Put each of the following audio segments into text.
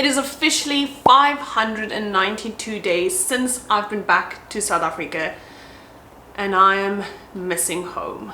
It is officially 592 days since I've been back to South Africa, and I am missing home.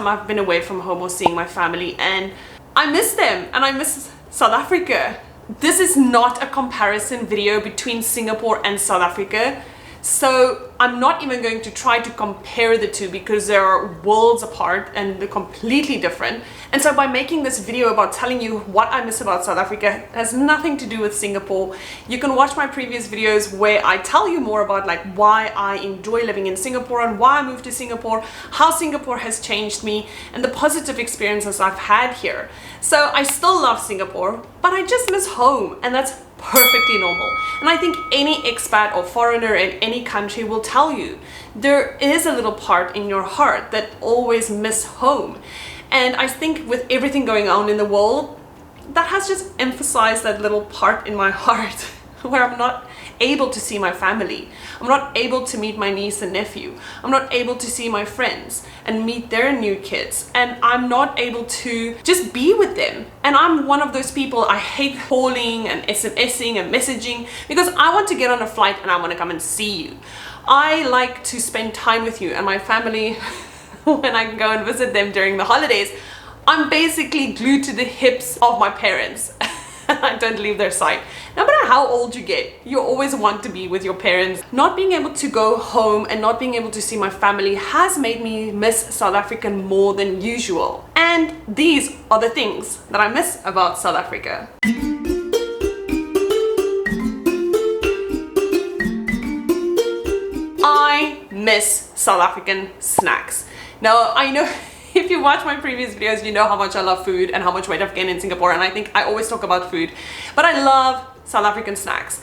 I've been away from home or seeing my family, and I miss them and I miss South Africa. This is not a comparison video between Singapore and South Africa, so I'm not even going to try to compare the two because they are worlds apart and they're completely different. And so by making this video about telling you what I miss about South Africa, it has nothing to do with Singapore. You can watch my previous videos where I tell you more about like why I enjoy living in Singapore and why I moved to Singapore, how Singapore has changed me, and the positive experiences I've had here. So I still love Singapore, but I just miss home, and that's perfectly normal. And I think any expat or foreigner in any country will tell you there is a little part in your heart that always miss home. And I think with everything going on in the world, that has just emphasized that little part in my heart where I'm not able to see my family. I'm not able to meet my niece and nephew. I'm not able to see my friends and meet their new kids. And I'm not able to just be with them. And I'm one of those people, I hate calling and SMSing and messaging because I want to get on a flight and I want to come and see you. I like to spend time with you and my family. When I go and visit them during the holidays, I'm basically glued to the hips of my parents. I don't leave their side. No matter how old you get, you always want to be with your parents. Not being able to go home and not being able to see my family has made me miss South Africa more than usual. And these are the things that I miss about South Africa. I miss South African snacks. Now, I know if you watch my previous videos, you know how much I love food and how much weight I've gained in Singapore, and I think I always talk about food, but I love South African snacks.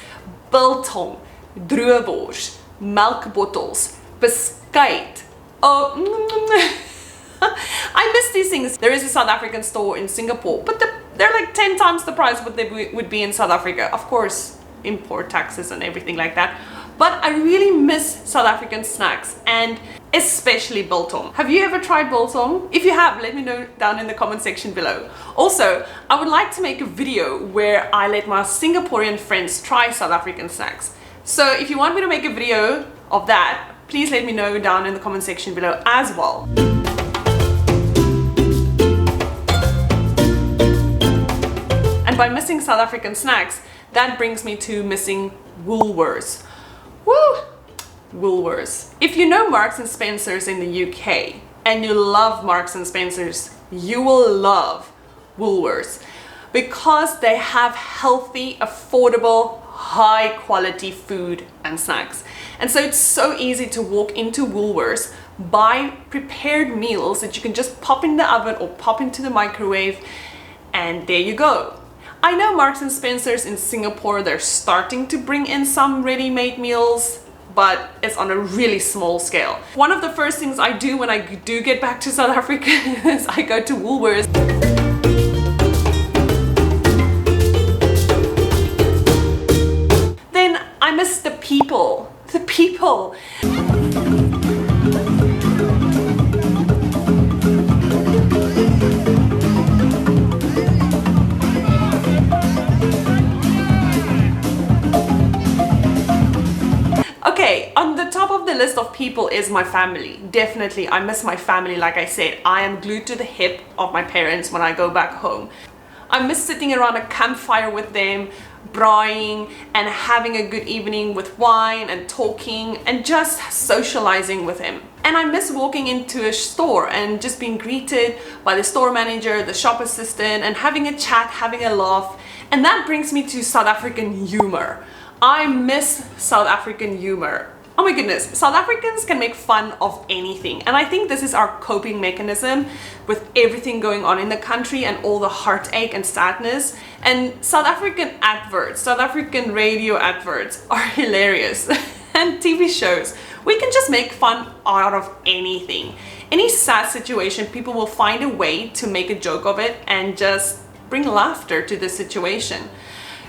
Biltong, droewors, milk bottles, biscuit. Oh, I miss these things. There is a South African store in Singapore, but they're like 10 times the price what they would be in South Africa. Of course, import taxes and everything like that. But I really miss South African snacks, and especially biltong. Have you ever tried biltong? If you have, let me know down in the comment section below. Also, I would like to make a video where I let my Singaporean friends try South African snacks. So if you want me to make a video of that, please let me know down in the comment section below as well. And by missing South African snacks, that brings me to missing Woolworths. Woo! Woolworths. If you know Marks and Spencer's in the UK and you love Marks and Spencer's, you will love Woolworths because they have healthy, affordable, high quality food and snacks. And so it's so easy to walk into Woolworths, buy prepared meals that you can just pop in the oven or pop into the microwave, and there you go. I know Marks and Spencer's in Singapore, they're starting to bring in some ready-made meals, but it's on a really small scale. One of the first things I do when I do get back to South Africa is I go to Woolworths. Then I miss the people. The people. On the top of the list of people is my family. Definitely, I miss my family. Like I said, I am glued to the hip of my parents when I go back home. I miss sitting around a campfire with them, braaiing and having a good evening with wine and talking and just socializing with him. And I miss walking into a store and just being greeted by the store manager, the shop assistant, and having a chat, having a laugh. And that brings me to South African humor. I miss South African humor. Oh my goodness, South Africans can make fun of anything, and I think this is our coping mechanism with everything going on in the country and all the heartache and sadness. And South African adverts, South African radio adverts are hilarious. and TV shows. We can just make fun out of anything. Any sad situation, people will find a way to make a joke of it and just bring laughter to the situation.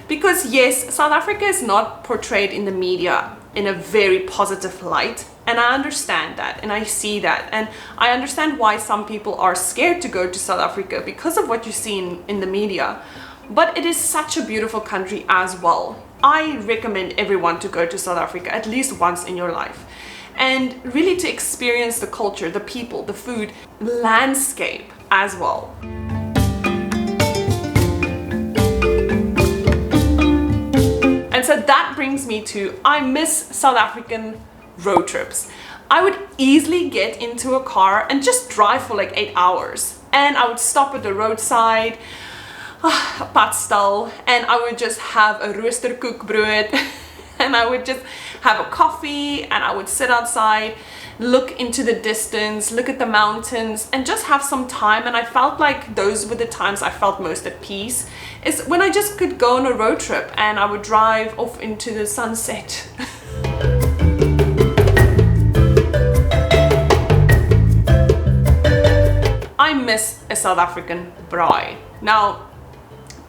Because yes, South Africa is not portrayed in the media in a very positive light, and I understand that and I see that, and I understand why some people are scared to go to South Africa because of what you see in the media. But it is such a beautiful country as well. I recommend everyone to go to South Africa at least once in your life, and really to experience the culture, the people, the food, landscape as well. And so that brings me to, I miss South African road trips. I would easily get into a car and just drive for like 8 hours. And I would stop at the roadside, padstal, and I would just have a roosterkoekbrood and I would just have a coffee and I would sit outside, look into the distance, look at the mountains and just have some time. And I felt like those were the times I felt most at peace, is when I just could go on a road trip and I would drive off into the sunset. I miss a South African braai. Now,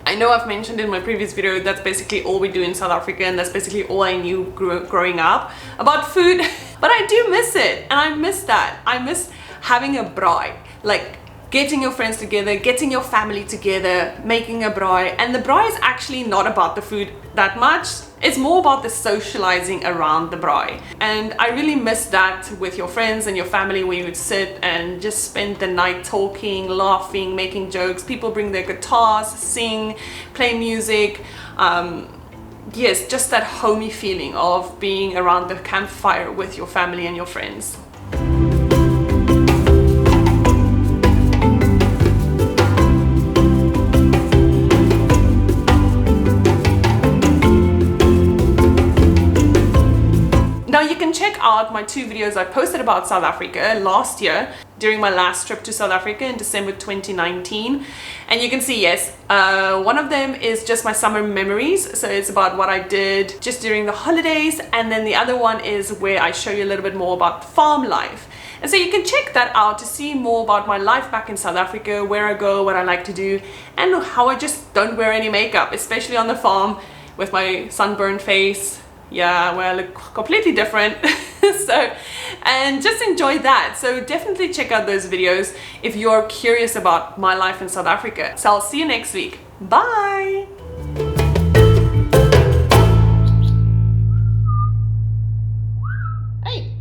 I know I've mentioned in my previous video that's basically all we do in South Africa, and that's basically all I knew growing up about food, but I do miss it, and I miss that. I miss having a braai, like getting your friends together, getting your family together, making a braai. And the braai is actually not about the food that much, it's more about the socializing around the braai. And I really miss that with your friends and your family, where you would sit and just spend the night talking, laughing, making jokes. People bring their guitars, sing, play music. Yes, just that homey feeling of being around the campfire with your family and your friends. Now you can check out my 2 videos I posted about South Africa last year during my last trip to South Africa in December 2019, and you can see, yes, one of them is just my summer memories, so it's about what I did just during the holidays, and then the other one is where I show you a little bit more about farm life. And so you can check that out to see more about my life back in South Africa, where I go, what I like to do, and how I just don't wear any makeup, especially on the farm with my sunburned face. Yeah, well, I look completely different. So, and just enjoy that. So definitely check out those videos if you're curious about my life in South Africa. So I'll see you next week. Bye. Hey.